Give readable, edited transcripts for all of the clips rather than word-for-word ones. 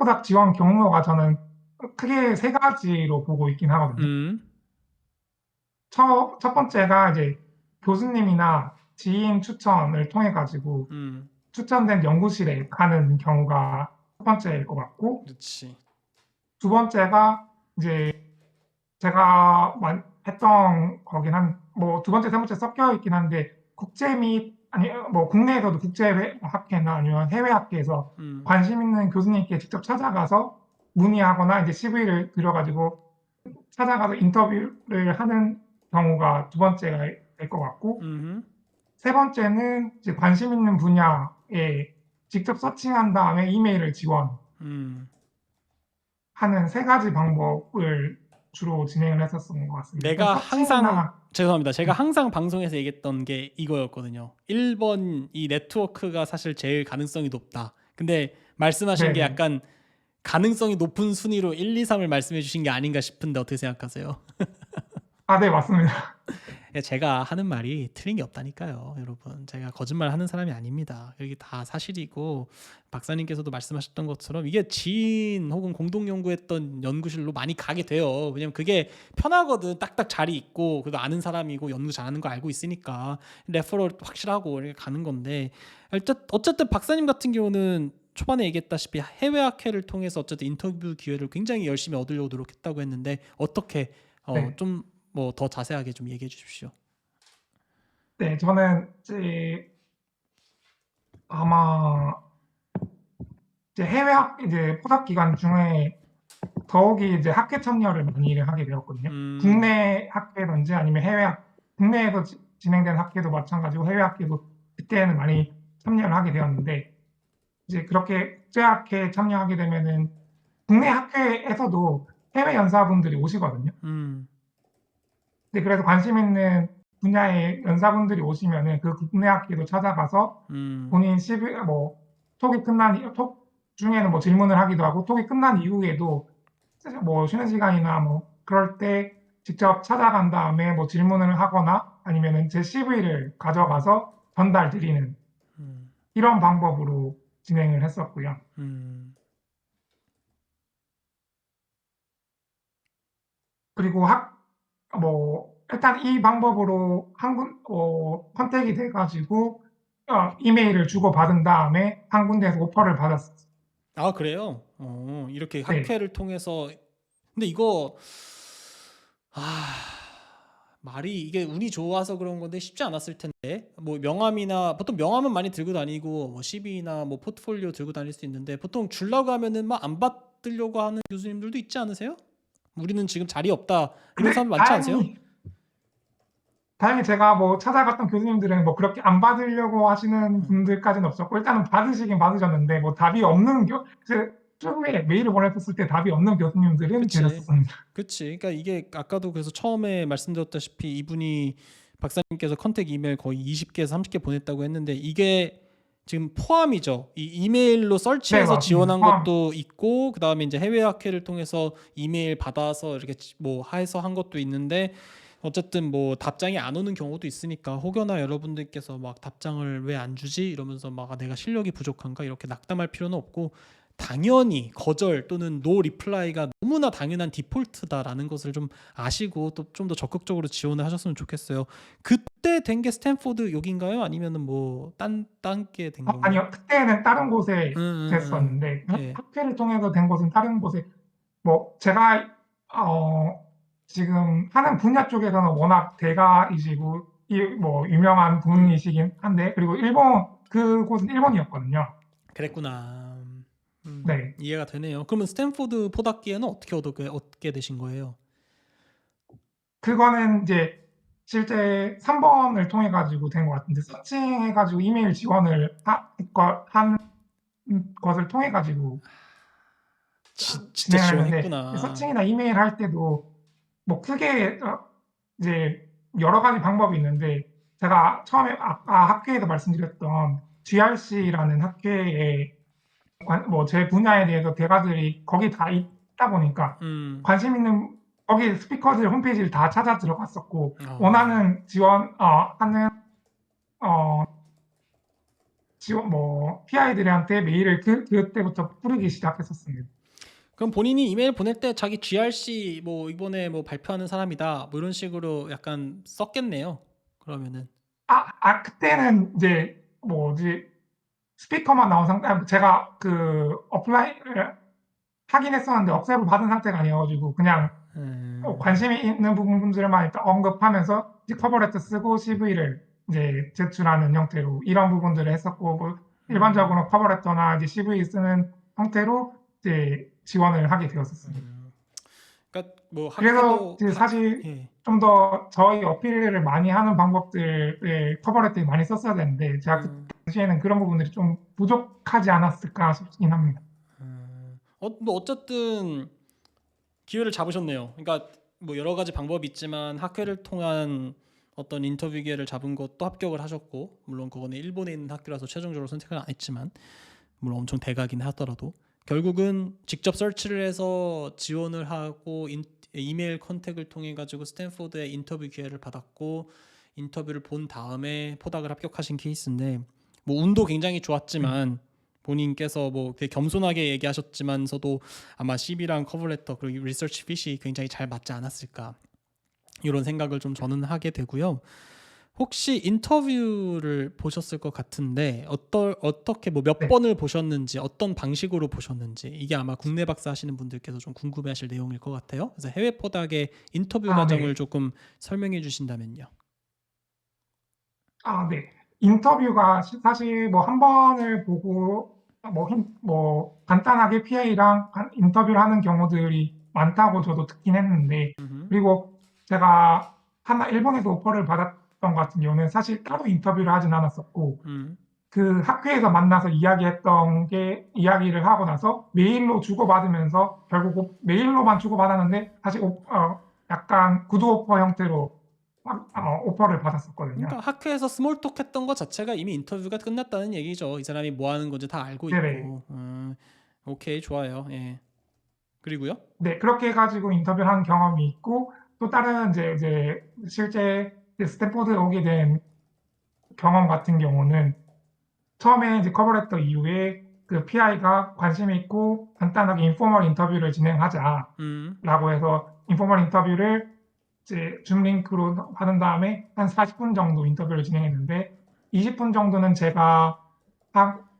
포닥 지원 경로가 저는 크게 세 가지로 보고 있긴 하거든요. 음, 첫 번째가 이제 교수님이나 지인 추천을 통해 가지고 음, 추천된 연구실에 가는 경우가 첫 번째일 것 같고, 그렇지. 두 번째가 이제 제가 했던 거긴 뭐 두 번째, 세 번째 섞여 있긴 한데, 국제 및, 아니, 뭐 국내에서도 국제 학회나 아니면 해외 학회에서 음, 관심 있는 교수님께 직접 찾아가서 문의하거나 이제 CV를 들여가지고 찾아가서 인터뷰를 하는 경우가 두 번째가 될 것 같고, 음, 세 번째는 이제 관심 있는 분야에 직접 서칭한 다음에 이메일을 지원하는 음. 세 가지 방법을 주로 진행을 했었던 것 같습니다. 일단 내가 항상 서칭이나 죄송합니다. 제가 네, 항상 방송에서 얘기했던 게 이거였거든요. 1번 이 네트워크가 사실 제일 가능성이 높다. 근데 말씀하신 게 네네. 약간 가능성이 높은 순위로 1, 2, 3을 말씀해 주신 게 아닌가 싶은데 어떻게 생각하세요? 아, 네, 맞습니다. 제가 하는 말이 틀린 게 없다니까요, 여러분. 제가 거짓말 하는 사람이 아닙니다. 이게 다 사실이고 박사님께서도 말씀하셨던 것처럼 이게 지인 혹은 공동 연구했던 연구실로 많이 가게 돼요. 왜냐면 그게 편하거든. 딱딱 자리 있고 그래도 아는 사람이고 연구 잘하는 거 알고 있으니까 레퍼럴 확실하고 이렇게 가는 건데 어쨌든 박사님 같은 경우는 초반에 얘기했다시피 해외 학회를 통해서 어쨌든 인터뷰 기회를 굉장히 열심히 얻으려고 노력했다고 했는데 어떻게 네. 좀 뭐 더 자세하게 좀 얘기해 주십시오. 네, 저는 이제 아마 이제 이제 포닥 기간 중에 더욱이 이제 학회 참여를 많이 하게 되었거든요. 음, 국내 학회든지 아니면 국내에서 진행된 학회도 마찬가지고 해외 학회도 그때는 많이 참여를 하게 되었는데, 이제 그렇게 국제학회에 참여하게 되면은 국내 학회에서도 해외 연사분들이 오시거든요. 음, 근데 그래서 관심 있는 분야의 연사분들이 오시면은 그 국내 학회도 찾아가서 음, 본인 뭐 톡 중에는 뭐 질문을 하기도 하고, 톡이 끝난 이후에도 뭐 쉬는 시간이나 뭐 그럴 때 직접 찾아간 다음에 뭐 질문을 하거나 아니면은 제 CV를 가져가서 전달 드리는 음, 이런 방법으로 진행을 했었고요. 음, 그리고 뭐 일단 이 방법으로 컨택이 돼가지고 이메일을 주고 받은 다음에 한 군데에서 오퍼를 받았어요. 아, 그래요? 이렇게 네. 학회를 통해서 근데 이거 아, 말이 이게 운이 좋아서 그런 건데 쉽지 않았을 텐데 뭐 명함이나 보통 명함은 많이 들고 다니고 뭐 CV나 뭐 포트폴리오 들고 다닐 수 있는데 보통 주려고 하면은 막 안 받으려고 하는 교수님들도 있지 않으세요? 우리는 지금 자리 없다 이런 근데 사람 많지 않으세요? 다행히 제가 뭐 찾아갔던 교수님들은 뭐 그렇게 안 받으려고 하시는 분들까지는 없었고, 일단은 받으시긴 받으셨는데 뭐 답이 없는 추후에 메일을 보냈었을 때 답이 없는 교수님들은 그치. 계셨습니다. 그치. 그러니까 이게 아까도 그래서 처음에 말씀드렸다시피 이분이 박사님께서 컨택 이메일 거의 20개에서 30개 보냈다고 했는데 이게 지금 포함이죠. 이 이메일로 네, 설치해서 맞습니다. 지원한 것도 있고 그다음에 이제 해외 학회를 통해서 이메일 받아서 이렇게 뭐 해서 한 것도 있는데 어쨌든 뭐 답장이 안 오는 경우도 있으니까 혹여나 여러분들께서 막 답장을 왜 안 주지 이러면서 막 내가 실력이 부족한가 이렇게 낙담할 필요는 없고 당연히 거절 또는 노 리플라이가 너무나 당연한 디폴트다라는 것을 좀 아시고 또 좀 더 적극적으로 지원을 하셨으면 좋겠어요. 그때 된 게 스탠포드 욕인가요? 아니면은 뭐 딴게 된 건가요? 아니요, 그때는 다른 응, 곳에 응, 응. 됐었는데 예. 학회를 통해서 된 것은 다른 곳에, 뭐 제가 지금 하는 분야 쪽에서는 워낙 대가이시고 뭐 유명한 음. 분이시긴 한데, 그리고 그곳은 일본이었거든요. 그랬구나. 네, 이해가 되네요. 그러면 스탠포드 포닥기에는 어떻게 얻게 되신 거예요? 그거는 이제 실제 3번을 통해 가지고 된 것 같은데, 서칭해 가지고 이메일 지원을 한 것을 통해 가지고 진짜 진행을 했는데, 지원했구나. 서칭이나 이메일 할 때도 뭐 크게 이제 여러 가지 방법이 있는데, 제가 처음에 아까 학회에서 말씀드렸던 GRC라는 학회에 뭐 제 분야에 대해서 대가들이 거기 다 있다 보니까 음. 관심 있는 거기 스피커들 홈페이지를 다 찾아 들어갔었고, 어. 원하는 하는 어, 지원 뭐 PI들한테 메일을 그때부터 뿌리기 시작했었습니다. 그럼 본인이 이메일 보낼 때 자기 GRC 뭐 이번에 뭐 발표하는 사람이다 뭐 이런 식으로 약간 썼겠네요. 그러면은. 그때는 이제 뭐지 스피커만 나온 상태. 제가 그 어플라이를 하긴 했었는데 억셉을 받은 상태가 아니어가지고 그냥 관심이 있는 부분들만 일단 언급하면서 이제 커버레터 쓰고 CV를 이제 제출하는 형태로 이런 부분들을 했었고 뭐 일반적으로 커버레터나 이제 CV 쓰는 형태로 이제 지원을 하게 되었었습니다. 그러니까 뭐 그래서 학회도 이제 사실 예. 좀 더 저희 어필을 많이 하는 방법들을 커버레터에 많이 썼어야 되는데 제가 그 당시에는 그런 부분들이 좀 부족하지 않았을까 싶긴 합니다. 뭐 어쨌든 기회를 잡으셨네요. 그러니까 뭐 여러 가지 방법이 있지만 학회를 통한 어떤 인터뷰 기회를 잡은 것도 합격을 하셨고, 물론 그거는 일본에 있는 학교라서 최종적으로 선택은 안 했지만, 물론 엄청 대가긴 하더라도 결국은 직접 서치를 해서 지원을 하고 이메일 컨택을 통해 가지고 스탠포드에 인터뷰 기회를 받았고 인터뷰를 본 다음에 포닥을 합격하신 케이스인데, 뭐 운도 굉장히 네. 좋았지만 본인께서 뭐 되게 겸손하게 얘기하셨지만서도 아마 CV랑 커버레터 그리고 리서치 핏이 굉장히 잘 맞지 않았을까 이런 생각을 좀 저는 하게 되고요. 혹시 인터뷰를 보셨을 것 같은데 어떻게 뭐 몇 네. 번을 보셨는지 어떤 방식으로 보셨는지 이게 아마 국내 박사 하시는 분들께서 좀 궁금해하실 내용일 것 같아요. 그래서 해외 포닥의 인터뷰 과정을 네. 조금 설명해 주신다면요. 네. 인터뷰가 사실 뭐 한 번을 보고 뭐 간단하게 PA랑 인터뷰를 하는 경우들이 많다고 저도 듣긴 했는데, 그리고 제가 하나 일본에서 오퍼를 받았던 것 같은 경우는 사실 따로 인터뷰를 하진 않았었고, 그 학회에서 만나서 이야기를 하고 나서 메일로 주고받으면서 결국 메일로만 주고받았는데 사실 약간 구두 오퍼 형태로 오퍼를 받았었거든요. 그러니까 학회에서 스몰톡 했던 것 자체가 이미 인터뷰가 끝났다는 얘기죠. 이 사람이 뭐 하는 건지 다 알고 네네. 있고. 오케이, 좋아요. 예. 그리고요? 네, 그렇게 해가지고 인터뷰를 한 경험이 있고, 또 다른 이제 실제 스탠포드에 오게 된 경험 같은 경우는 처음에 이제 커버레터 이후에 그 PI가 관심 있고 간단하게 인포멀 인터뷰를 진행하자라고 음. 해서 인포멀 인터뷰를 이제 줌 링크로 받은 다음에 한 40분 정도 인터뷰를 진행했는데 20분 정도는 제가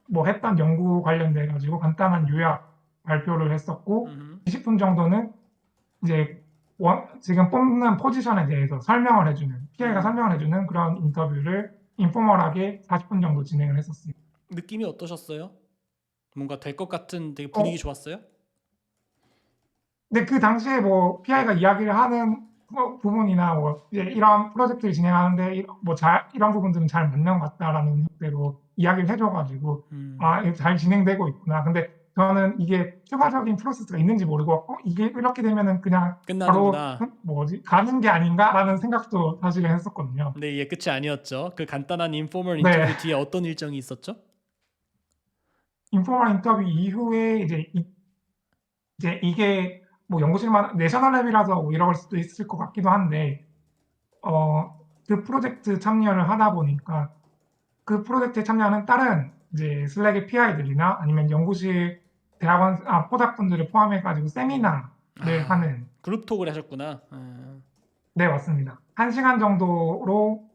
뭐 했던 연구 관련돼 가지고 간단한 요약 발표를 했었고 음. 20분 정도는 이제 지금 뽑는 포지션에 대해서 설명을 해주는 PI가 음. 설명을 해주는 그런 인터뷰를 인포멀하게 40분 정도 진행을 했었습니다. 느낌이 어떠셨어요? 뭔가 될 것 같은 되게 분위기 어, 좋았어요? 근데 그 당시에 뭐 PI가 이야기를 하는 부분이나 뭐 이제 이런 프로젝트를 진행하는데 이런 부분들은 잘 맞는 것 같다라는 형태로 이야기를 해줘가지고 이게 잘 진행되고 있구나. 근데 저는 이게 추가적인 프로세스가 있는지 모르고 이게 이렇게 되면은 그냥 바로 끝나는구나. 뭐지 가는 게 아닌가라는 생각도 사실은 했었거든요. 근데 이게 끝이 아니었죠. 그 간단한 인포멀 네, 인터뷰 뒤에 어떤 일정이 있었죠? 인포멀 인터뷰 이후에 이제 이게 뭐 연구실만 내셔널 랩이라서 뭐 이럴 수도 있을 것 같기도 한데 그 프로젝트 참여를 하다 보니까 그 프로젝트에 참여하는 다른 이제 슬랙의 PI들이나 아니면 연구실 포닥분들을 포함해가지고 세미나를 아, 하는, 그룹톡을 하셨구나. 네, 맞습니다. 1시간 정도로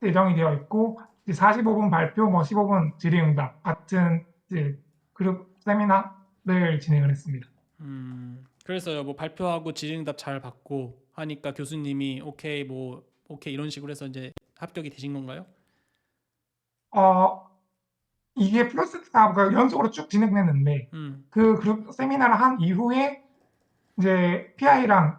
예정이 되어 있고, 이제 45분 발표, 뭐 15분 질의응답 같은 이제 그룹 세미나를 진행을 했습니다. 그래서요. 뭐 발표하고 질의응답 잘 받고 하니까 교수님이 오케이 뭐 오케이 이런 식으로 해서 이제 합격이 되신 건가요? 어, 이게 프로세스가 연속으로 쭉 진행됐는데, 음. 그 그룹 세미나를 한 이후에 이제 PI랑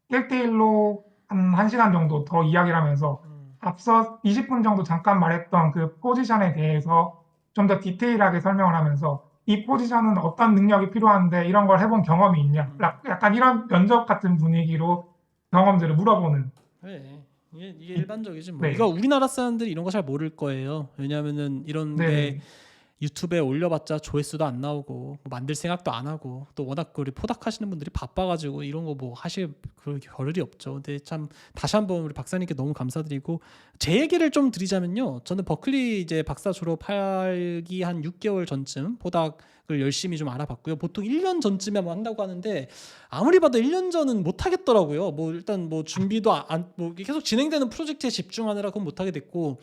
1대1로 한 1시간 정도 더 이야기를 하면서 앞서 20분 정도 잠깐 말했던 그 포지션에 대해서 좀 더 디테일하게 설명을 하면서 이 포지션은 어떤 능력이 필요한데 이런 걸 해본 경험이 있냐? 약간 이런 면접 같은 분위기로 경험들을 물어보는. 네. 이게 이- 일반적이지 뭐. 이거 네, 우리나라 사람들이 이런 거 잘 모를 거예요. 왜냐하면은 이런 게 네네. 유튜브에 올려봤자 조회수도 안 나오고 뭐 만들 생각도 안 하고 또 워낙 우리 포닥하시는 분들이 바빠가지고 이런 거 뭐 하실 그 겨를이 없죠. 근데 참 다시 한번 우리 박사님께 너무 감사드리고 제 얘기를 좀 드리자면요. 저는 버클리 이제 박사 졸업하기 한 6개월 전쯤 포닥을 열심히 좀 알아봤고요. 보통 1년 전쯤에 뭐 한다고 하는데 아무리 봐도 1년 전은 못 하겠더라고요. 뭐 일단 뭐 준비도 뭐 계속 진행되는 프로젝트에 집중하느라 그건 못 하게 됐고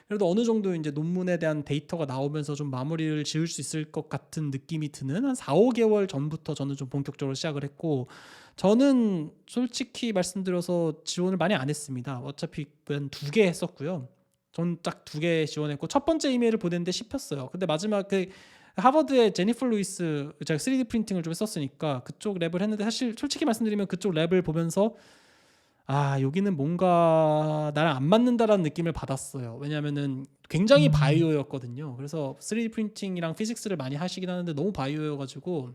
그래도 어느 정도 이제 논문에 대한 데이터가 나오면서 좀 마무리를 지을 수 있을 것 같은 느낌이 드는 한 4, 5개월 전부터 저는 좀 본격적으로 시작을 했고 저는 솔직히 말씀드려서 지원을 많이 안 했습니다. 어차피 한 2개 했었고요. 전 딱 2개 지원했고 첫 번째 이메일을 보냈는데 씹혔어요. 근데 마지막 그 하버드의 제니퍼 루이스 제가 3D 프린팅을 좀 했었으니까 그쪽 랩을 했는데 사실 솔직히 말씀드리면 그쪽 랩을 보면서 아 여기는 뭔가 나랑 안 맞는다라는 느낌을 받았어요. 왜냐면은 굉장히 음, 바이오였거든요. 그래서 3D 프린팅이랑 피직스를 많이 하시긴 하는데 너무 바이오여가지고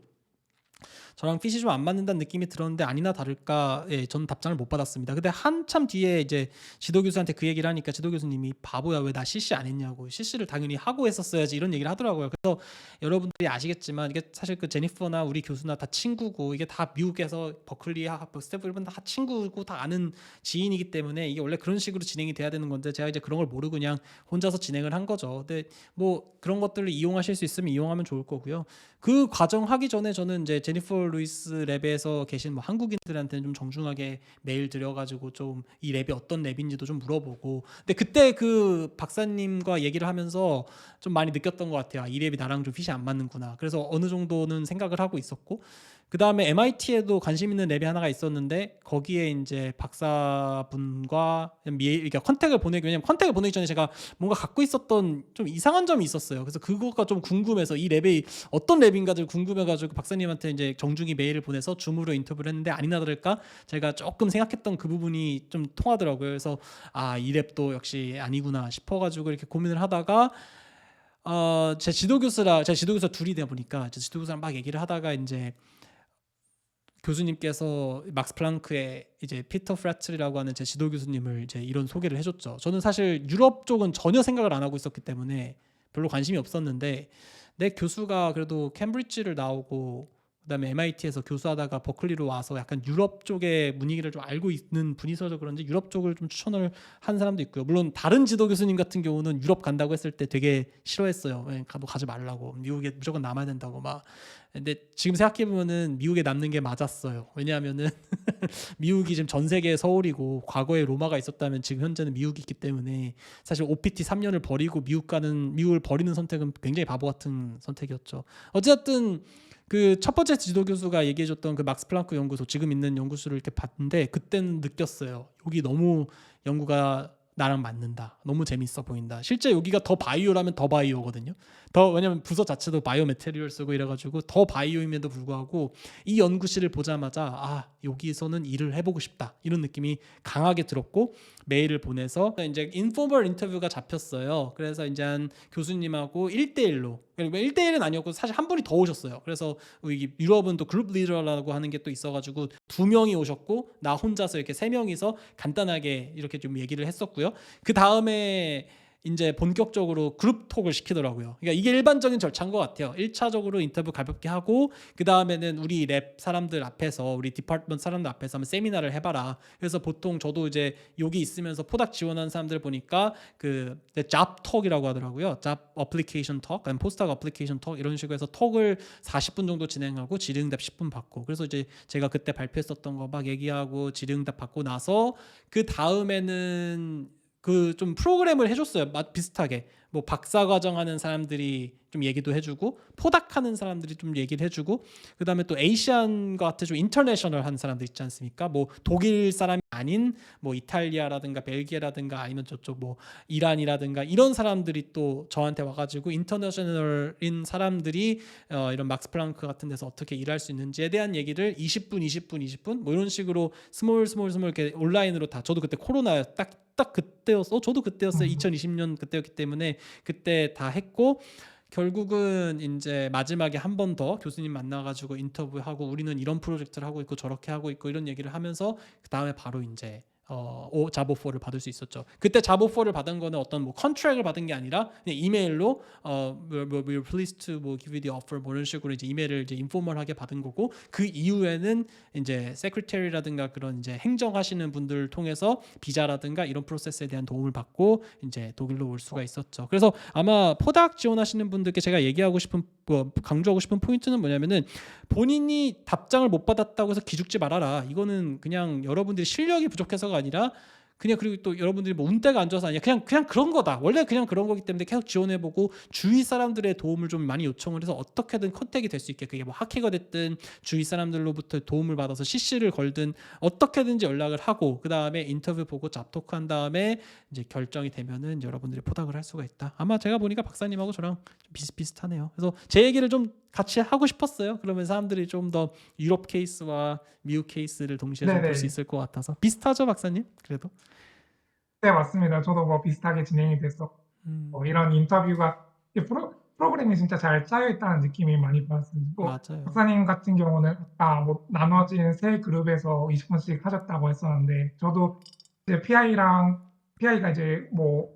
저랑 핏이 좀 안 맞는다는 느낌이 들었는데 아니나 다를까 예, 저는 답장을 못 받았습니다. 근데 한참 뒤에 이제 지도 교수한테 그 얘기를 하니까 지도 교수님이 바보야 왜 나 CC 안 했냐고 CC를 당연히 하고 했었어야지 이런 얘기를 하더라고요. 그래서 여러분들이 아시겠지만 이게 사실 그 제니퍼나 우리 교수나 다 친구고 이게 다 미국에서 버클리 스태프분 다 친구고 다 아는 지인이기 때문에 이게 원래 그런 식으로 진행이 돼야 되는 건데 제가 이제 그런 걸 모르고 그냥 혼자서 진행을 한 거죠. 근데 뭐 그런 것들을 이용하실 수 있으면 이용하면 좋을 거고요. 그 과정 하기 전에 저는 이제 제니퍼 루이스 랩에서 계신 뭐 한국인들한테는 좀 정중하게 메일 드려가지고 좀 이 랩이 어떤 랩인지도 좀 물어보고 근데 그때 그 박사님과 얘기를 하면서 좀 많이 느꼈던 것 같아요. 아, 이 랩이 나랑 좀 핏이 안 맞는구나. 그래서 어느 정도는 생각을 하고 있었고 그 다음에 MIT에도 관심 있는 랩이 하나가 있었는데 거기에 이제 박사분과 그러니까 컨택을 보내기 왜냐면 컨택을 보내기 전에 제가 뭔가 갖고 있었던 좀 이상한 점이 있었어요. 그래서 그거가 좀 궁금해서 이 랩이 어떤 랩인가를 궁금해가지고 박사님한테 이제 정중히 메일을 보내서 줌으로 인터뷰를 했는데 아니나 다를까 제가 조금 생각했던 그 부분이 좀 통하더라고요. 그래서 아, 이 랩도 역시 아니구나 싶어가지고 이렇게 고민을 하다가 제 지도 교수가 둘이 되다 보니까 제 지도 교수랑 막 얘기를 하다가 이제 교수님께서 막스 플랑크의 이제 피터 프라틀이라고 하는 제 지도 교수님을 이제 이런 소개를 해줬죠. 저는 사실 유럽 쪽은 전혀 생각을 안 하고 있었기 때문에 별로 관심이 없었는데 내 교수가 그래도 캠브리지를 나오고 그다음에 MIT에서 교수하다가 버클리로 와서 약간 유럽 쪽의 분위기를 좀 알고 있는 분이서도 그런지 유럽 쪽을 좀 추천을 한 사람도 있고요. 물론 다른 지도 교수님 같은 경우는 유럽 간다고 했을 때 되게 싫어했어요. 가도 가지 말라고 미국에 무조건 남아야 된다고 막. 근데 지금 생각해 보면은 미국에 남는 게 맞았어요. 왜냐하면은 미국이 지금 전 세계의 서울이고 과거에 로마가 있었다면 지금 현재는 미국이 있기 때문에 사실 OPT 3년을 버리고 미국을 버리는 선택은 굉장히 바보 같은 선택이었죠. 어쨌든 그 첫 번째 지도 교수가 얘기해줬던 그 막스 플랑크 연구소 지금 있는 연구소를 이렇게 봤는데 그때는 느꼈어요. 여기 너무 연구가 나랑 맞는다. 너무 재밌어 보인다. 실제 여기가 더 바이오라면 더 바이오거든요. 왜냐면 부서 자체도 바이오 메테리얼 쓰고 이래가지고 더 바이오임에도 불구하고 이 연구실을 보자마자 아 여기서는 일을 해보고 싶다 이런 느낌이 강하게 들었고 메일을 보내서 이제 인포멀 인터뷰가 잡혔어요. 그래서 이제 한 교수님하고 1대1로 1대1은 아니었고 사실 한 분이 더 오셨어요. 그래서 유럽은 또 그룹 리더라고 하는 게 또 있어가지고 2명이 오셨고 나 혼자서 이렇게 3명이서 간단하게 이렇게 좀 얘기를 했었고요. 그 다음에 이제 본격적으로 그룹 톡을 시키더라고요. 그러니까 이게 일반적인 절차인 것 같아요. 1차적으로 인터뷰 가볍게 하고 그 다음에는 우리 랩 사람들 앞에서 우리 디파트먼트 사람들 앞에서 한번 세미나를 해봐라. 그래서 보통 저도 이제 여기 있으면서 포닥 지원하는 사람들 보니까 그 잡 톡이라고 하더라고요. 잡 어플리케이션 톡, 포스닥 어플리케이션 톡 이런 식으로 해서 톡을 40분 정도 진행하고 질의응답 10분 받고 그래서 이제 제가 그때 발표했었던 거 막 얘기하고 질의응답 받고 나서 그 다음에는 그 좀 프로그램을 해줬어요. 비슷하게 뭐 박사과정 하는 사람들이 좀 얘기도 해주고 포닥하는 사람들이 좀 얘기를 해주고 그 다음에 또 에이시안과 같은 좀 인터내셔널 한 사람들 있지 않습니까? 뭐 독일 사람이 아닌 뭐 이탈리아라든가 벨기에라든가 아니면 저쪽 뭐 이란이라든가 이런 사람들이 또 저한테 와가지고 인터내셔널인 사람들이 이런 막스 플랑크 같은 데서 어떻게 일할 수 있는지에 대한 얘기를 20분 뭐 이런 식으로 스몰 이렇게 온라인으로 다 저도 그때 코로나 딱 그때였어. 저도 그때였어요. 음, 2020년 그때였기 때문에 그때 다 했고 결국은 이제 마지막에 한 번 더 교수님 만나가지고 인터뷰하고 우리는 이런 프로젝트를 하고 있고 저렇게 하고 있고 이런 얘기를 하면서 그 다음에 바로 이제 잡 오퍼를 받을 수 있었죠. 그때 잡 오퍼를 받은 거는 어떤 뭐 컨트랙을 받은 게 아니라 그냥 이메일로 we're pleased to 뭐 give you the offer 뭐 이런 식으로 이제 이메일을 이제 인포멀하게 받은 거고, 그 이후에는 이제 세크리터리라든가 그런 이제 행정하시는 분들을 통해서 비자라든가 이런 프로세스에 대한 도움을 받고 이제 독일로 올 수가 있었죠. 그래서 아마 포닥 지원하시는 분들께 제가 얘기하고 싶은 강조하고 싶은 포인트는 뭐냐면은, 본인이 답장을 못 받았다고 해서 기죽지 말아라. 이거는 그냥 여러분들이 실력이 부족해서가 아니라 그냥, 그리고 또 여러분들이 뭐 운때가 안 좋아서 아니야. 그냥 그런 거다. 원래 그냥 그런 거기 때문에 계속 지원해보고 주위 사람들의 도움을 좀 많이 요청을 해서 어떻게든 컨택이 될 수 있게, 그게 뭐 하키가 됐든 주위 사람들로부터 도움을 받아서 CC를 걸든 어떻게든지 연락을 하고, 그 다음에 인터뷰 보고 잡토크 한 다음에 이제 결정이 되면은 여러분들이 포닥을 할 수가 있다. 아마 제가 보니까 박사님하고 저랑 좀 비슷비슷하네요. 그래서 제 얘기를 좀 같이 하고 싶었어요. 그러면 사람들이 좀 더 유럽 케이스와 미국 케이스를 동시에 좀 볼 수 네네. 있을 것 같아서. 비슷하죠, 박사님? 그래도. 네, 맞습니다. 저도 뭐 비슷하게 진행이 됐었고, 이런 인터뷰가, 이 프로그램이 진짜 잘 짜여 있다는 느낌이 많이 받았습니다. 뭐, 맞아요. 박사님 같은 경우는 아까 뭐 나눠진 세 그룹에서 20분씩 하셨다고 했었는데, 저도 이제 PI가 이제 뭐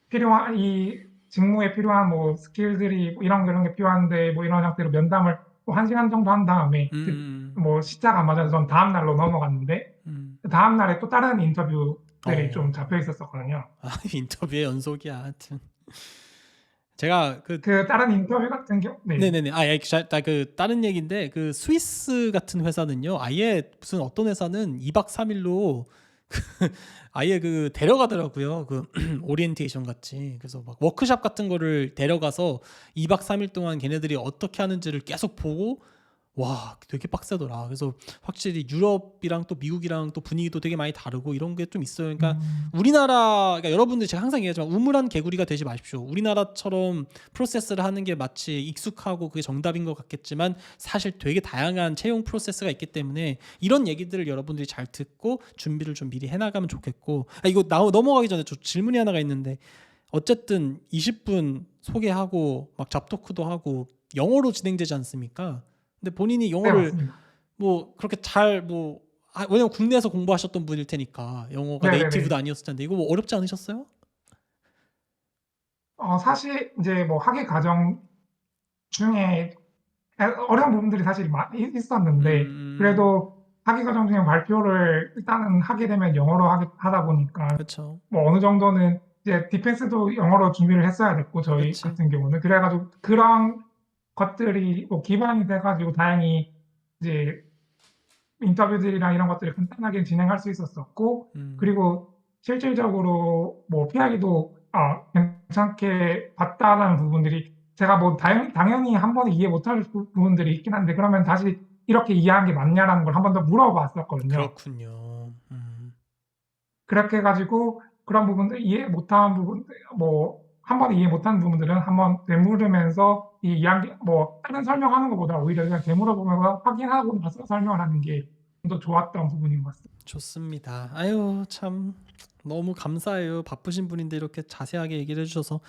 필요한, 이 직무에 필요한 뭐 스킬들이 뭐 이런 게 필요한데, 뭐 이런 형태로 면담을 또 1시간 정도 한 다음에, 음, 뭐 시차가 안 맞아서 전 다음 날로 넘어갔는데, 음. 그 다음 날에 또 다른 인터뷰들이 좀 어, 잡혀 있었었거든요. 인터뷰의 연속이야. 하여튼 제가 그 그 다른 인터뷰 같은 네. 네네네. 그 다른 얘기인데, 그 스위스 같은 회사는요, 아예 무슨 어떤 회사는 2박 3일로 아예 그 데려가더라고요. 그 오리엔테이션 같이. 그래서 막 워크숍 같은 거를 데려가서 2박 3일 동안 걔네들이 어떻게 하는지를 계속 보고, 와, 되게 빡세더라. 그래서 확실히 유럽이랑 또 미국이랑 또 분위기도 되게 많이 다르고 이런 게 좀 있어요. 그러니까 음, 그러니까 여러분들 제가 항상 얘기하지만 우물한 개구리가 되지 마십시오. 우리나라처럼 프로세스를 하는 게 마치 익숙하고 그게 정답인 것 같겠지만 사실 되게 다양한 채용 프로세스가 있기 때문에 이런 얘기들을 여러분들이 잘 듣고 준비를 좀 미리 해나가면 좋겠고. 이거 넘어가기 전에 저 질문이 하나가 있는데, 어쨌든 20분 소개하고 막 잡토크도 하고 영어로 진행되지 않습니까? 근데 본인이 네, 영어를 맞습니다. 뭐 그렇게 잘 왜냐면 국내에서 공부하셨던 분일 테니까 영어가 네이티브도 네네네. 아니었을 텐데, 이거 뭐 어렵지 않으셨어요? 사실 이제 뭐 학위 과정 중에 어려운 부분들이 사실 있었는데, 음, 그래도 학위 과정 중에 발표를 일단은 하게 되면 영어로 하다 보니까 그렇죠. 뭐 어느 정도는 이제 디펜스도 영어로 준비를 했어야 됐고, 저희 그치. 같은 경우는. 그래가지고 그런 것들이 뭐 기반이 돼가지고 다행히 이제 인터뷰들이랑 이런 것들을 간단하게 진행할 수 있었었고, 음, 그리고 실질적으로 뭐 피하기도 괜찮게 봤다라는 부분들이, 제가 뭐 당연히 한 번에 이해 못할 부분들이 있긴 한데, 그러면 다시 이렇게 이해한 게 맞냐라는 걸 한 번 더 물어봤었거든요. 그렇군요. 그렇게 해가지고 그런 부분들, 이해 못한 부분들, 뭐 한 번에 이해 못한 부분들은 한번 되물으면서 이 이야기, 뭐 다른 설명하는 것보다 오히려 그냥 되물어보면서 확인하고 나서 설명을 하는 게 좀 더 좋았던 부분인 것 같습니다. 좋습니다. 아유, 참 너무 감사해요. 바쁘신 분인데 이렇게 자세하게 얘기를 해주셔서.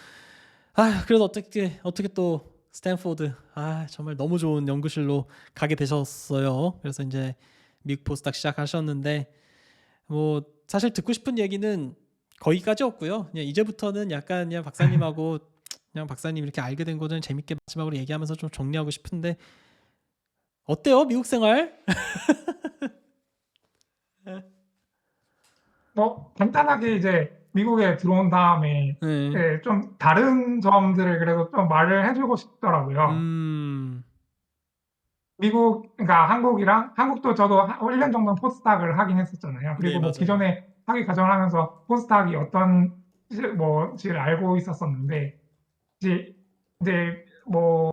그래도 어떻게 또 스탠포드, 정말 너무 좋은 연구실로 가게 되셨어요. 그래서 이제 미국 포스닥 시작하셨는데, 뭐 사실 듣고 싶은 얘기는 거기까지였고요. 그냥 이제부터는 약간 그냥 박사님하고 그냥 박사님 이렇게 알게 된 거는 재밌게 마지막으로 얘기하면서 좀 정리하고 싶은데, 어때요, 미국 생활? 뭐 간단하게 이제 미국에 들어온 다음에 네. 좀 다른 점들을 그래도 좀 말을 해주고 싶더라고요. 음, 그러니까 한국도 저도 1년 정도 포스닥을 하긴 했었잖아요. 네, 그리고 뭐 맞아요. 기존에 학위 과정을 하면서 포스닥이 어떤 뭐지를 알고 있었었는데, 이제 뭐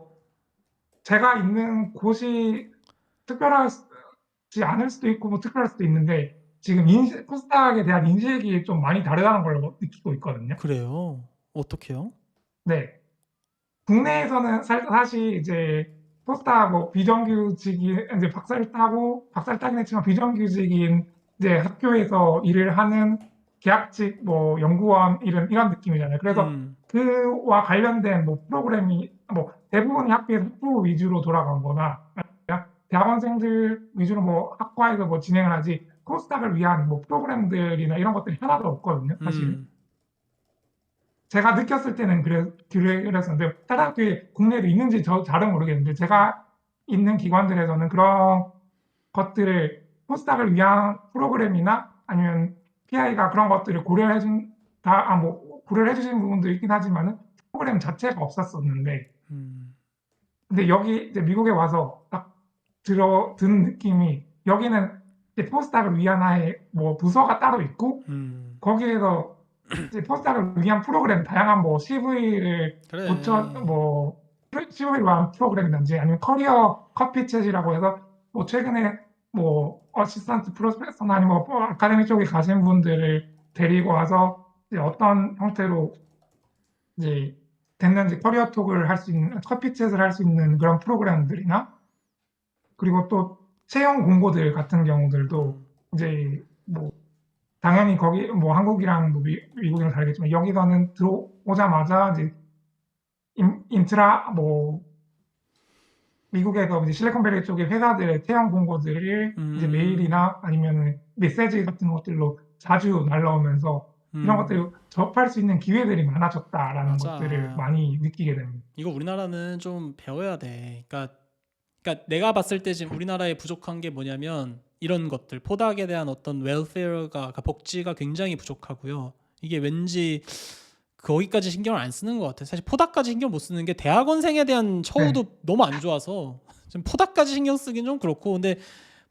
제가 있는 곳이 특별하지 않을 수도 있고 뭐 특별할 수도 있는데, 지금 포스닥에 대한 인식이 좀 많이 다르다는 걸 느끼고 있거든요. 그래요? 어떻게요? 네. 국내에서는 사실 이제 포스타 뭐 비정규직이 이제 박사를 따긴 했지만 비정규직인 이제 학교에서 일을 하는 계약직 뭐 연구원 이런 느낌이잖아요. 그래서 음, 그와 관련된 뭐 프로그램이 뭐 대부분이 학교에서 학부 위주로 돌아간 거나 대학원생들 위주로 뭐 학과에서 뭐 진행을 하지, 포스닥을 위한 뭐 프로그램들이나 이런 것들이 하나도 없거든요, 사실은. 음, 제가 느꼈을 때는 그랬었는데 다른 학교에 국내에도 있는지 잘은 모르겠는데 제가 있는 기관들에서는 그런 것들을 포스닥을 위한 프로그램이나 아니면 PI가 그런 것들을 고려를 해주신 부분도 있긴 하지만은 프로그램 자체가 없었었는데 음, 근데 여기 이제 미국에 와서 딱 든 느낌이 여기는 이제 포스닥을 위한 아예 뭐 부서가 따로 있고 음. 거기에서 이제 포스닥을 위한 프로그램 다양한 뭐 CV를 그래. CV를 위한 프로그램이든지 아니면 커리어 커피 챗이라고 해서 뭐 최근에 뭐 어시스턴트 프로페서나 아니면 뭐 아카데미 쪽에 가신 분들을 데리고 와서 이제 어떤 형태로 이제 됐는지 커리어 톡을 할 수 있는 커피 챗을 할 수 있는 그런 프로그램들이나 그리고 또 채용 공고들 같은 경우들도 음, 이제 뭐 당연히 거기 뭐 한국이랑 뭐 미국이랑 다르겠지만 여기서는 들어오자마자 이제 인트라 뭐 미국에서 이제 실리콘밸리 쪽의 회사들의 채용 공고들을 이제 음, 메일이나 아니면은 메시지 같은 것들로 자주 날라오면서 이런 음. 것들을 접할 수 있는 기회들이 많아졌다라는 것들을 맞아. 많이 느끼게 됩니다. 이거 우리나라는 좀 배워야 돼. 그러니까 내가 봤을 때 지금 우리나라에 부족한 게 뭐냐면 이런 것들, 포닥에 대한 어떤 웰페어가, 그러니까 복지가 굉장히 부족하고요. 이게 왠지 거기까지 신경을 안 쓰는 것 같아. 사실 포닥까지 신경 못 쓰는 게 대학원생에 대한 네, 처우도 너무 안 좋아서 지금 포닥까지 신경 쓰긴 좀 그렇고, 근데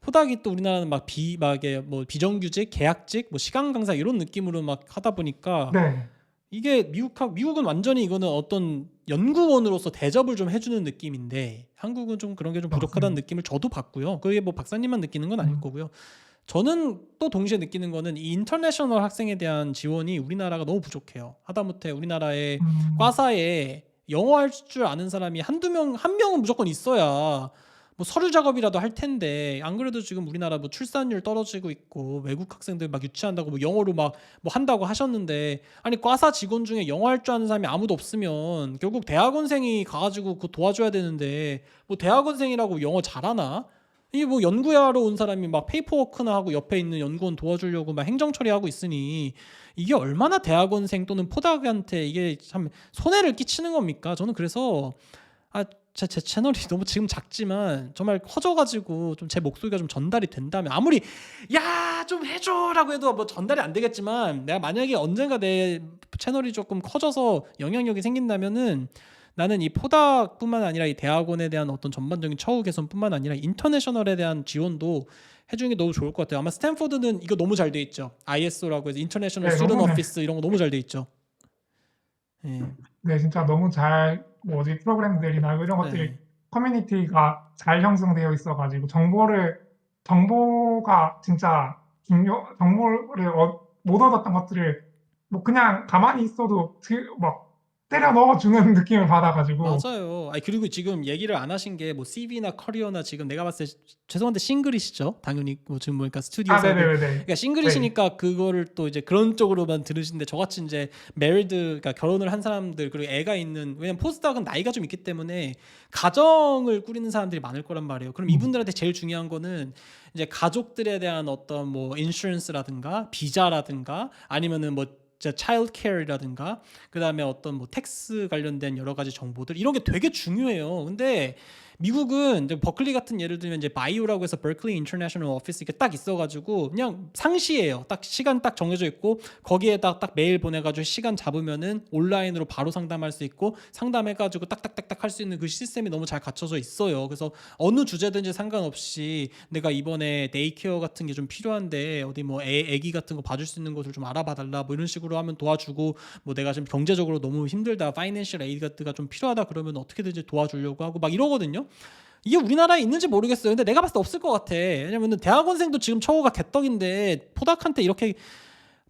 포닥이 또 우리나라는 막 이게 뭐 비정규직, 계약직, 뭐 시간 강사 이런 느낌으로 막 하다 보니까 네, 이게 미국은 완전히 이거는 어떤 연구원으로서 대접을 좀 해주는 느낌인데 한국은 좀 그런 게 좀 부족하다는 맞습니다. 느낌을 저도 받고요. 그게 뭐 박사님만 느끼는 건 아닐 음, 거고요. 저는 또 동시에 느끼는 거는 이 인터내셔널 학생에 대한 지원이 우리나라가 너무 부족해요. 하다못해 우리나라의 음, 과사에 영어 할 줄 아는 사람이 한두 명, 한 명은 무조건 있어야 뭐 서류 작업이라도 할 텐데, 안 그래도 지금 우리나라 뭐 출산율 떨어지고 있고 외국 학생들 막 유치한다고 뭐 영어로 막 뭐 한다고 하셨는데, 아니 과사 직원 중에 영어 할 줄 아는 사람이 아무도 없으면 결국 대학원생이 가가지고 그거 도와줘야 되는데, 뭐 대학원생이라고 영어 잘하나? 이게 뭐 연구하러 온 사람이 막 페이퍼워크나 하고 옆에 있는 연구원 도와주려고 막 행정 처리하고 있으니 이게 얼마나 대학원생 또는 포닥한테 이게 참 손해를 끼치는 겁니까? 저는 그래서 제 채널이 너무 지금 작지만 정말 커져가지고 좀 제 목소리가 좀 전달이 된다면, 아무리 야 좀 해줘라고 해도 뭐 전달이 안 되겠지만, 내가 만약에 언젠가 내 채널이 조금 커져서 영향력이 생긴다면은 나는 이 포닥뿐만 아니라 이 대학원에 대한 어떤 전반적인 처우 개선뿐만 아니라 인터내셔널에 대한 지원도 해주는 게 너무 좋을 것 같아요. 아마 스탠포드는 이거 너무 잘 돼 있죠. ISO라고 해서 인터내셔널 네, 스튜던트 너무 네, 오피스 이런 거 너무 잘 돼 있죠. 예. 네, 진짜 너무 잘 뭐지 프로그램들이나 이런 것들이 네. 커뮤니티가 잘 형성되어 있어가지고 정보가 진짜 정보를 못 얻었던 것들을 뭐 그냥 가만히 있어도 막 때려 넣어주는 느낌을 받아가지고 맞아요. 아니 그리고 지금 얘기를 안 하신 게 뭐 CV나 커리어나, 지금 내가 봤을 때 죄송한데 싱글이시죠? 당연히 뭐 지금 보니까 아, 스튜디오에서 하고 네네네. 그러니까 네. 싱글이시니까 그거를 또 이제 그런 쪽으로만 들으시는데, 저같이 이제 메리드, 그러니까 결혼을 한 사람들 그리고 애가 있는, 왜냐면 포스닥은 나이가 좀 있기 때문에 가정을 꾸리는 사람들이 많을 거란 말이에요. 그럼 음, 이분들한테 제일 중요한 거는 이제 가족들에 대한 어떤 뭐 인슈런스라든가 비자라든가 아니면은 뭐 차일드 케어라든가 그다음에 어떤 뭐 텍스 관련된 여러 가지 정보들, 이런 게 되게 중요해요. 근데 미국은 이제 버클리 같은 예를 들면 이제 바이오라고 해서 버클리 인터내셔널 오피스 이렇게 딱 있어가지고 그냥 상시예요. 딱 시간 딱 정해져 있고 거기에다 딱 메일 보내가지고 시간 잡으면은 온라인으로 바로 상담할 수 있고, 상담해가지고 딱딱딱딱 할 수 있는 그 시스템이 너무 잘 갖춰져 있어요. 그래서 어느 주제든지 상관없이 내가 이번에 데이케어 같은 게 좀 필요한데 어디 뭐 애기 같은 거 봐줄 수 있는 곳을 좀 알아봐 달라 뭐 이런 식으로 하면 도와주고, 뭐 내가 지금 경제적으로 너무 힘들다, 파이낸셜 에이드가 좀 필요하다 그러면 어떻게든지 도와주려고 하고 막 이러거든요. 이게 우리나라에 있는지 모르겠어요. 근데 내가 봤을 때 없을 것 같아. 왜냐면은 대학원생도 지금 처우가 개떡인데 포닥한테 이렇게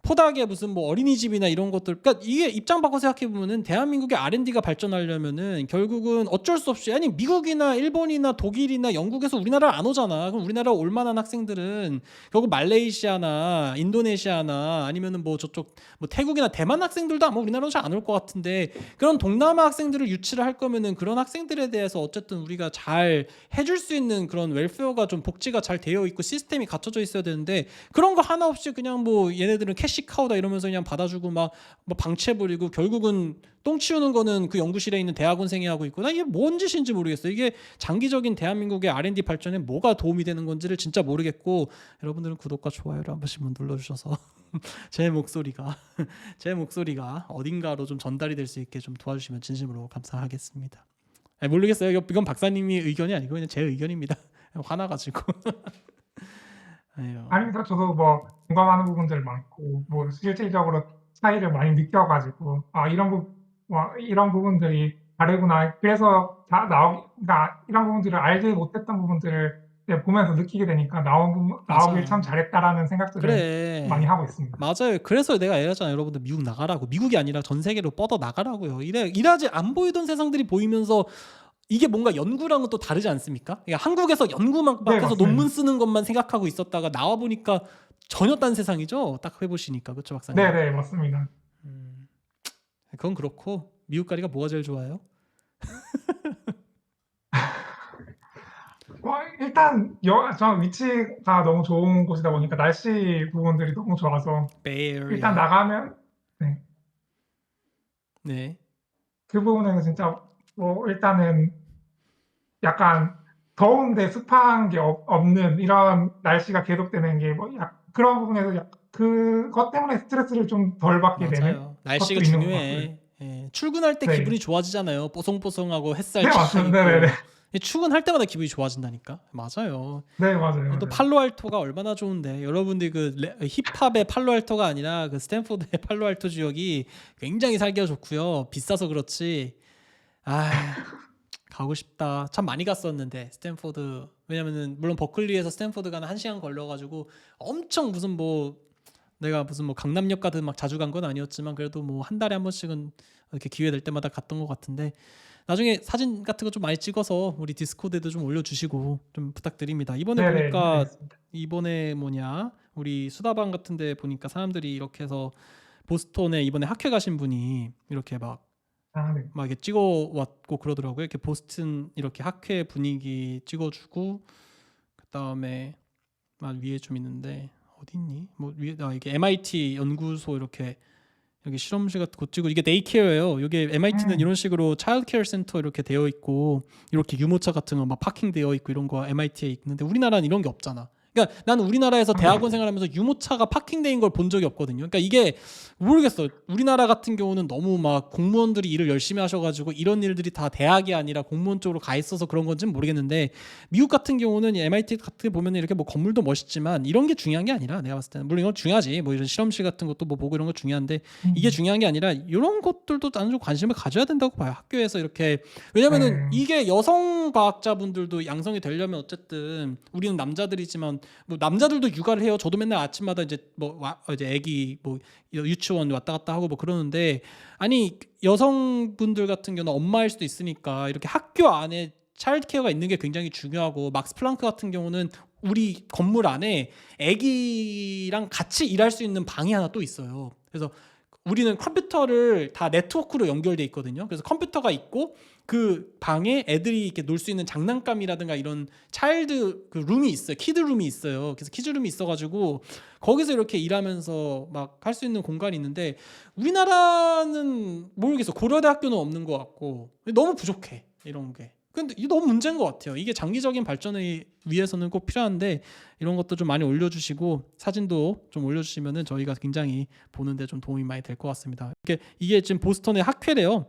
포닥에 무슨 뭐 어린이집이나 이런 것들, 그러니까 이게 입장 바꿔 생각해 보면은 대한민국의 R&D가 발전하려면은 결국은 어쩔 수 없이, 아니 미국이나 일본이나 독일이나 영국에서 우리나라를 안 오잖아. 그럼 우리나라 올 만한 학생들은 결국 말레이시아나 인도네시아나 아니면은 뭐 저쪽 뭐 태국이나 대만 학생들도 아마 우리나라로 잘 안 올 것 같은데, 그런 동남아 학생들을 유치를 할 거면은 그런 학생들에 대해서 어쨌든 우리가 잘 해줄 수 있는 그런 웰페어가 좀 복지가 잘 되어 있고 시스템이 갖춰져 있어야 되는데, 그런 거 하나 없이 그냥 뭐 얘네들은 캐시카우다 이러면서 그냥 받아주고 막 방치해버리고, 결국은 똥 치우는 거는 그 연구실에 있는 대학원생이 하고 있고, 나 이게 뭔 짓인지 모르겠어. 이게 장기적인 대한민국의 R&D 발전에 뭐가 도움이 되는 건지를 진짜 모르겠고, 여러분들은 구독과 좋아요를 한 번씩 눌러주셔서 제 목소리가 제 목소리가 어딘가로 좀 전달이 될 수 있게 좀 도와주시면 진심으로 감사하겠습니다. 아니, 모르겠어요. 이건 박사님이 의견이 아니고 그냥 제 의견입니다. 화나가지고. 아유. 아닙니다. 저도 뭐 공감하는 부분들 많고 뭐 실질적으로 차이를 많이 느껴가지고 이런 부분들이 다르구나. 그래서 그러니까 이런 부분들을 알지 못했던 부분들을 이제 보면서 느끼게 되니까 나오길 참 맞아. 잘했다라는 생각들을 많이 그래. 하고 있습니다. 맞아요. 그래서 내가 얘기하잖아요. 여러분들 미국 나가라고. 미국이 아니라 전 세계로 뻗어 나가라고요. 이래야지 안 보이던 세상들이 보이면서, 이게 뭔가 연구랑은 또 다르지 않습니까? 그러니까 한국에서 연구만 막 네, 해서 맞습니다. 논문 쓰는 것만 생각하고 있었다가 나와 보니까 전혀 딴 세상이죠. 딱 해보시니까. 그렇죠, 박사님? 네, 맞습니다. 음, 그건 그렇고, 미국 가리가 뭐가 제일 좋아요? 일단 저는 위치가 너무 좋은 곳이다 보니까 날씨 부분들이 너무 좋아서 Bay 일단 Area. 나가면 네, 네. 그 부분에는 진짜 뭐 일단은 약간 더운데 습한 게 없는 이런 날씨가 계속되는 게 뭐 그런 부분에서 그것 때문에 스트레스를 좀 덜 받게 되는 맞아요. 날씨가 것도 있는 것 같고요. 중요해. 예. 출근할 때 네, 기분이 좋아지잖아요. 뽀송뽀송하고 햇살 네, 쫙 맞습니다. 네, 네, 있고. 출근할 때마다 기분이 좋아진다니까. 맞아요. 네, 맞아요, 또 맞아요. 팔로알토가 얼마나 좋은데, 여러분들이 힙합의 팔로알토가 아니라 그 스탠포드의 팔로알토 지역이 굉장히 살기가 좋고요. 비싸서 그렇지. 아, 가고 싶다. 참 많이 갔었는데 스탠포드. 왜냐면은 물론 버클리에서 스탠포드 가는 1시간 걸려가지고 엄청 무슨 뭐 내가 무슨 뭐 강남역 가든 막 자주 간 건 아니었지만, 그래도 뭐 한 달에 한 번씩은 이렇게 기회 될 때마다 갔던 것 같은데, 나중에 사진 같은 거 좀 많이 찍어서 우리 디스코드에도 좀 올려주시고 좀 부탁드립니다. 이번에 네, 네, 보니까, 알겠습니다. 이번에 우리 수다방 같은데 보니까 사람들이 이렇게 해서 보스턴에 이번에 학회 가신 분이 이렇게 네. 막 이렇게 찍어 왔고 그러더라고요. 이렇게 보스턴 이렇게 학회 분위기 찍어주고, 그 다음에 막 위에 좀 있는데 어디 있니? 뭐 위에 이게 MIT 연구소 이렇게 여기 실험실 같은 거 찍고, 이게 데이케어예요. 여기 MIT는 음, 이런 식으로 차일드 케어 센터 이렇게 되어 있고, 이렇게 유모차 같은 거 막 파킹 되어 있고 이런 거 MIT에 있는데, 우리나라는 이런 게 없잖아. 그러니까 나는 우리나라에서 대학원 생활하면서 유모차가 파킹된 걸 본 적이 없거든요. 그러니까 이게 모르겠어. 우리나라 같은 경우는 너무 막 공무원들이 일을 열심히 하셔가지고 이런 일들이 다 대학이 아니라 공무원 쪽으로 가 있어서 그런 건지는 모르겠는데, 미국 같은 경우는 MIT 같은 거 보면 이렇게 뭐 건물도 멋있지만 이런 게 중요한 게 아니라, 내가 봤을 때는 물론 이건 중요하지. 뭐 이런 실험실 같은 것도 뭐 보고 이런 거 중요한데, 이게 중요한 게 아니라 이런 것들도 나는 좀 관심을 가져야 된다고 봐요. 학교에서 이렇게. 왜냐면은 네, 이게 여성 과학자분들도 양성이 되려면 어쨌든 우리는 남자들이지만, 뭐 남자들도 육아를 해요. 저도 맨날 아침마다 이제 이제 애기 뭐 유치원 왔다 갔다 하고 뭐 그러는데, 아니 여성분들 같은 경우는 엄마일 수도 있으니까 이렇게 학교 안에 차일드 케어가 있는 게 굉장히 중요하고, 막스 플랑크 같은 경우는 우리 건물 안에 애기랑 같이 일할 수 있는 방이 하나 또 있어요. 그래서 우리는 컴퓨터를 다 네트워크로 연결돼 있거든요. 그래서 컴퓨터가 있고 그 방에 애들이 이렇게 놀 수 있는 장난감이라든가 이런 차일드 그 룸이 있어요. 키드 룸이 있어요. 그래서 키즈 룸이 있어가지고 거기서 이렇게 일하면서 막 할 수 있는 공간이 있는데, 우리나라는 모르겠어. 고려대 학교는 없는 것 같고 너무 부족해 이런 게. 근데 이게 너무 문제인 것 같아요. 이게 장기적인 발전을 위해서는 꼭 필요한데, 이런 것도 좀 많이 올려주시고 사진도 좀 올려주시면은 저희가 굉장히 보는데 좀 도움이 많이 될 것 같습니다. 이게 지금 보스턴의 학회래요.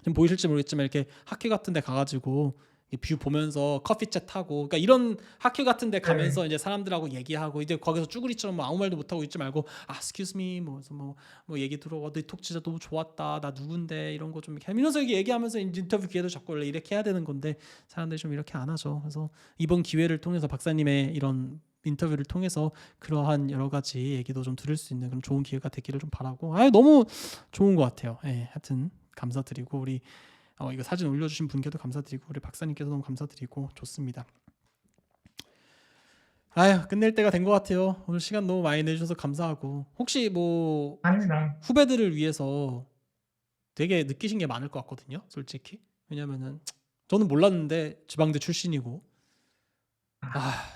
지금 보이실지 모르겠지만 이렇게 학회 같은 데 가가지고 뷰 보면서 커피챗 하고, 그러니까 이런 학회 같은 데 가면서 네, 이제 사람들하고 얘기하고, 이제 거기서 쭈구리처럼 뭐 아무 말도 못하고 있지 말고, excuse me 뭐 얘기 들어가, 너톡 진짜 너무 좋았다, 나 누군데, 이런 거 좀 이렇게 하면서 얘기하면서 인터뷰 기회도 잡고, 원래 이렇게 해야 되는 건데 사람들이 좀 이렇게 안 하죠. 그래서 이번 기회를 통해서 박사님의 이런 인터뷰를 통해서 그러한 여러 가지 얘기도 좀 들을 수 있는 그런 좋은 기회가 되기를 좀 바라고 너무 좋은 것 같아요. 예, 하여튼 감사드리고 우리 이거 사진 올려주신 분께도 감사드리고 우리 박사님께도 너무 감사드리고 좋습니다. 아유 끝낼 때가 된 것 같아요. 오늘 시간 너무 많이 내주셔서 감사하고 혹시 뭐 아닙니다. 후배들을 위해서 되게 느끼신 게 많을 것 같거든요. 솔직히 왜냐면은 저는 몰랐는데 지방대 출신이고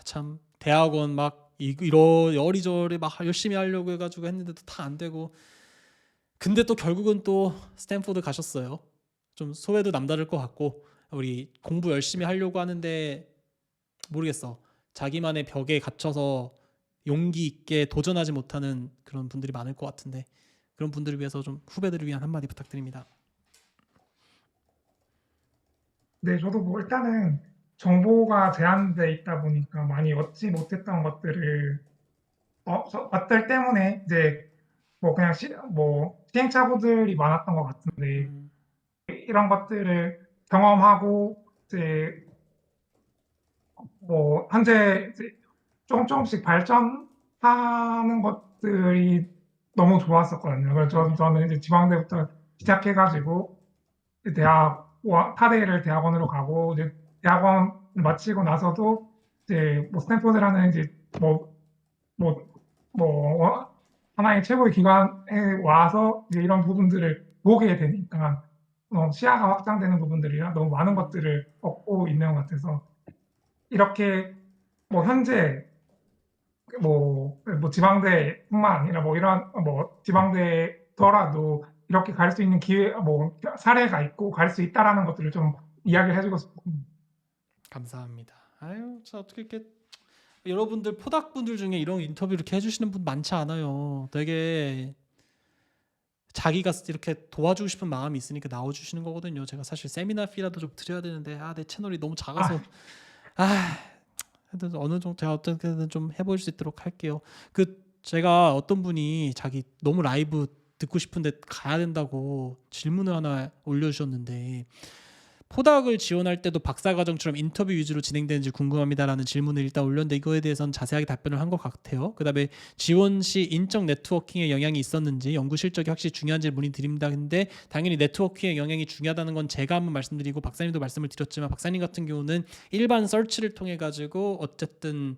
참 대학원 막 이러 여리저리 막 열심히 하려고 해가지고 했는데도 다 안 되고 근데 또 결국은 또 스탠포드 가셨어요. 좀 소외도 남다를 것 같고 우리 공부 열심히 하려고 하는데 모르겠어. 자기만의 벽에 갇혀서 용기 있게 도전하지 못하는 그런 분들이 많을 것 같은데 그런 분들을 위해서 좀 후배들을 위한 한마디 부탁드립니다. 네, 저도 뭐 일단은 정보가 제한돼 있다 보니까 많이 얻지 못했던 것들을 것들 때문에 이제 뭐 그냥 뭐 시행착오들이 많았던 것 같은데 음, 이런 것들을 경험하고 이제 뭐 현재 이제 조금씩 발전하는 것들이 너무 좋았었거든요. 그래서 저는 이제 지방대부터 시작해가지고 타대를 대학원으로 가고 이제 대학원 마치고 나서도 이제 뭐 스탠포드라는 이제 뭐, 하나의 최고의 기관에 와서 이제 이런 부분들을 보게 되니까 시야가 확장되는 부분들이라 너무 많은 음, 것들을 얻고 있는 것 같아서 이렇게 뭐 현재 뭐 지방대뿐만 아니라 뭐 이런 뭐 지방대더라도 이렇게 갈 수 있는 기회 뭐 사례가 있고 갈 수 있다라는 것들을 좀 이야기를 해주고 싶습니다. 감사합니다. 아유, 저 어떻게 이렇게 여러분들 포닥분들 중에 이런 인터뷰 이렇게 해주시는 분 많지 않아요. 되게 자기가 이렇게 도와주고 싶은 마음이 있으니까 나와주시는 거거든요. 제가 사실 세미나 피라도 좀 드려야 되는데 내 채널이 너무 작아서 아, 하여튼 어느 정도 제가 어떻게든 좀 해볼 수 있도록 할게요. 제가 어떤 분이 자기 너무 라이브 듣고 싶은데 가야 된다고 질문을 하나 올려주셨는데 포닥을 지원할 때도 박사과정처럼 인터뷰 위주로 진행되는지 궁금합니다라는 질문을 일단 올렸는데 이거에 대해서는 자세하게 답변을 한 것 같아요. 그 다음에 지원 시 인적 네트워킹에 영향이 있었는지 연구 실적이 확실히 중요한지 문의드립니다. 근데 당연히 네트워킹에 영향이 중요하다는 건 제가 한번 말씀드리고 박사님도 말씀을 드렸지만 박사님 같은 경우는 일반 서치를 통해 가지고 어쨌든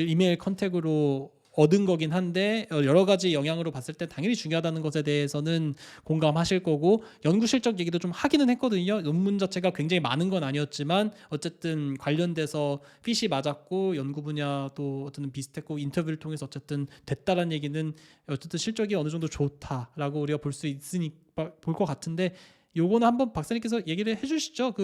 이메일 컨택으로 얻은 거긴 한데 여러 가지 영향으로 봤을 때 당연히 중요하다는 것에 대해서는 공감하실 거고 연구 실적 얘기도 좀 하기는 했거든요. 논문 자체가 굉장히 많은 건 아니었지만 어쨌든 관련돼서 핏이 맞았고 연구 분야도 어쨌든 비슷했고 인터뷰를 통해서 어쨌든 됐다라는 얘기는 어쨌든 실적이 어느 정도 좋다라고 우리가 볼 수 있으니까 볼 것 같은데 요거는 한번 박사님께서 얘기를 해주시죠.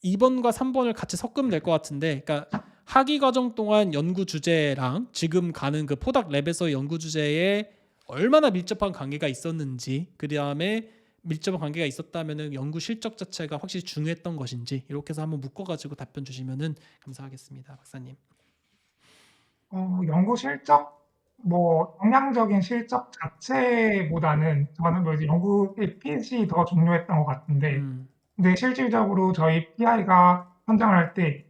2번과 3번을 같이 섞으면 될 것 같은데, 그러니까 학위 과정 동안 연구 주제랑 지금 가는 그 포닥 랩에서 연구 주제에 얼마나 밀접한 관계가 있었는지, 그 다음에 밀접한 관계가 있었다면은 연구 실적 자체가 확실히 중요했던 것인지 이렇게 해서 한번 묶어가지고 답변 주시면은 감사하겠습니다, 박사님. 연구 실적 뭐 영양적인 실적 자체보다는 저는 뭐 이제 연구의 핏이 더 중요했던 것 같은데 음, 근데 실질적으로 저희 PI가 선정할 때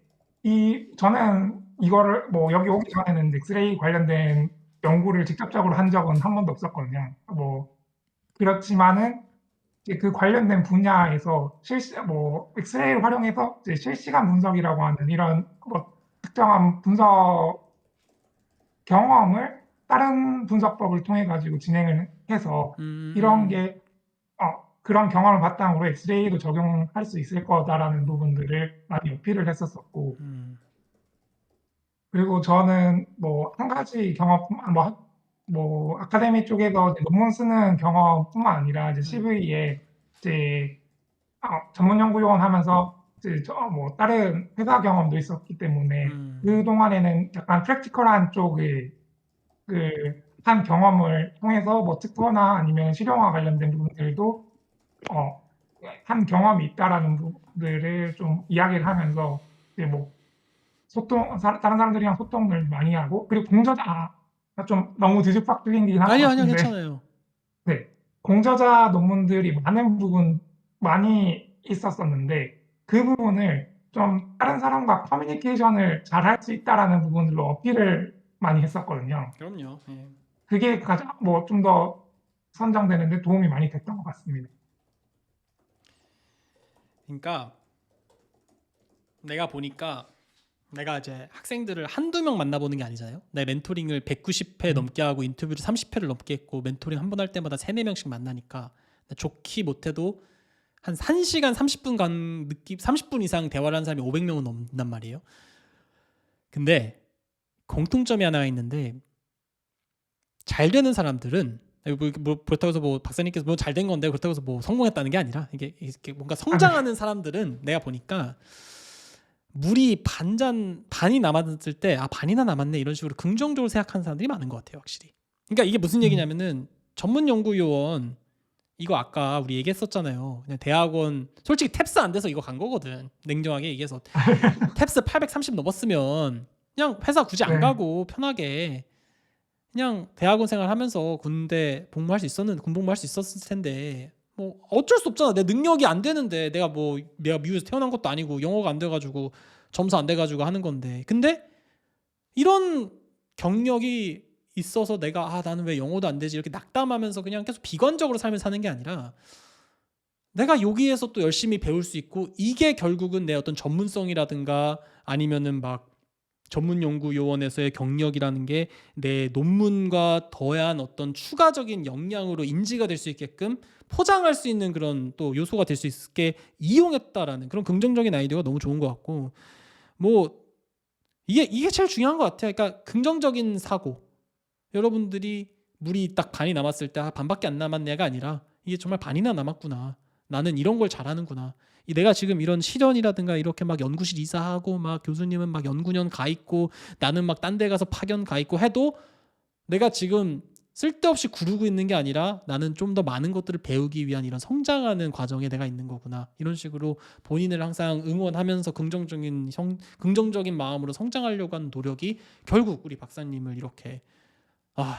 저는 이거를 뭐 여기 오기 전에는 엑스레이 관련된 연구를 직접적으로 한 적은 한 번도 없었거든요. 뭐 그렇지만은 이제 그 관련된 분야에서 엑스레이를 활용해서 이제 실시간 분석이라고 하는 이런 뭐 특정한 분석 경험을 다른 분석법을 통해 가지고 진행을 해서 이런 음, 게 그런 경험을 바탕으로 엑스레이도 적용할 수 있을 거다라는 부분들을 많이 어필을 했었었고, 음, 그리고 저는 뭐 한 가지 뭐 아카데미 쪽에서 이제 논문 쓰는 경험뿐만 아니라 이제 음, CV에 이제 전문 연구 요원 하면서 이제 뭐 다른 회사 경험도 있었기 때문에 그 음, 동안에는 약간 프랙티컬한 쪽의 한 경험을 통해서 뭐 특허나 아니면 실용화 관련된 부분들도 어, 한 경험이 있다라는 부분들을 좀 이야기를 하면서 이제 뭐 다른 사람들이랑 소통을 많이 하고 그리고 좀 너무 뒤죽박죽이긴 한 것 아니요, 같은데 괜찮아요. 네, 공저자 논문들이 많이 있었었는데 그 부분을 좀 다른 사람과 커뮤니케이션을 잘 할 수 있다라는 부분들로 어필을 많이 했었거든요. 그럼요. 예. 그게 가장 뭐 좀 더 선정되는 데 도움이 많이 됐던 것 같습니다. 그러니까 내가 보니까 내가 이제 학생들을 한두 명 만나보는 게 아니잖아요. 내 멘토링을 190회 네. 넘게 하고 인터뷰를 30회를 넘게 했고 멘토링 한 번 할 때마다 3, 4명씩 만나니까 좋기 못해도 한 1시간 30분간 30분 이상 대화를 하는 사람이 500명은 넘는단 말이에요. 근데 공통점이 하나 있는데 잘 되는 사람들은 그렇다고 해서 뭐 박사님께서 뭐 잘 된 건데 그렇다고 해서 뭐 성공했다는 게 아니라 이게 뭔가 아, 네. 성장하는 사람들은 내가 보니까 물이 반이 남았을 때 반이나 남았네 이런 식으로 긍정적으로 생각하는 사람들이 많은 것 같아요, 확실히. 그러니까 이게 무슨 얘기냐면은 전문 연구 요원 이거 아까 우리 얘기했었잖아요. 그냥 대학원 솔직히 탭스 안 돼서 이거 간 거거든. 냉정하게 얘기해서 탭스 830 넘었으면 그냥 회사 굳이 안 네. 가고 편하게 그냥 대학원 생활하면서 군대 복무할 수 있었는 군 복무할 수 있었을 텐데 뭐 어쩔 수 없잖아. 내 능력이 안 되는데 내가 미국에서 태어난 것도 아니고 영어가 안 돼가지고 점수 안 돼가지고 하는 건데 근데 이런 경력이 있어서 내가 나는 왜 영어도 안 되지 이렇게 낙담하면서 그냥 계속 비관적으로 삶을 사는 게 아니라 내가 여기에서 또 열심히 배울 수 있고 이게 결국은 내 어떤 전문성이라든가 아니면은 막 전문 연구 요원에서의 경력이라는 게 내 논문과 더한 어떤 추가적인 역량으로 인지가 될 수 있게끔 포장할 수 있는 그런 또 요소가 될 수 있게 이용했다라는 그런 긍정적인 아이디어가 너무 좋은 것 같고 뭐 이게 제일 중요한 것 같아요. 그러니까 긍정적인 사고 여러분들이 물이 딱 반이 남았을 때 반밖에 안 남았네가 아니라 이게 정말 반이나 남았구나. 나는 이런 걸 잘하는구나. 내가 지금 이런 실현이라든가 이렇게 막 연구실 이사하고 막 교수님은 막 연구년 가 있고 나는 막 딴 데 가서 파견 가 있고 해도 내가 지금 쓸데없이 구르고 있는 게 아니라 나는 좀 더 많은 것들을 배우기 위한 이런 성장하는 과정에 내가 있는 거구나. 이런 식으로 본인을 항상 응원하면서 긍정적인 마음으로 성장하려고 하는 노력이 결국 우리 박사님을 이렇게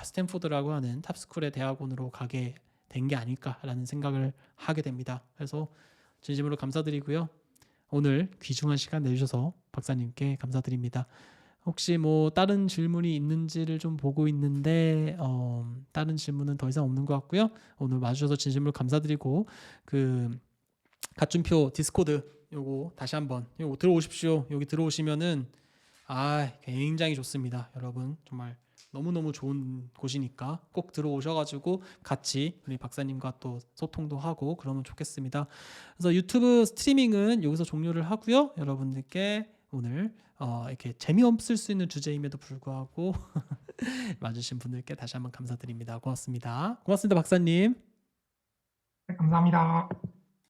스탠포드라고 하는 탑스쿨의 대학원으로 가게 된 게 아닐까라는 생각을 하게 됩니다. 그래서 진심으로 감사드리고요. 오늘 귀중한 시간 내주셔서 박사님께 감사드립니다. 혹시 뭐 다른 질문이 있는지를 좀 보고 있는데 다른 질문은 더 이상 없는 것 같고요. 오늘 와주셔서 진심으로 감사드리고 그 갓준표 디스코드 요거 다시 한번 요거 들어오십시오. 여기 들어오시면은 굉장히 좋습니다. 여러분 정말 너무너무 좋은 곳이니까 꼭 들어오셔가지고 같이 우리 박사님과 또 소통도 하고 그러면 좋겠습니다. 그래서 유튜브 스트리밍은 여기서 종료를 하고요. 여러분들께 오늘 이렇게 재미없을 수 있는 주제임에도 불구하고 와주신 분들께 다시 한번 감사드립니다. 고맙습니다. 고맙습니다, 박사님. 감사합니다.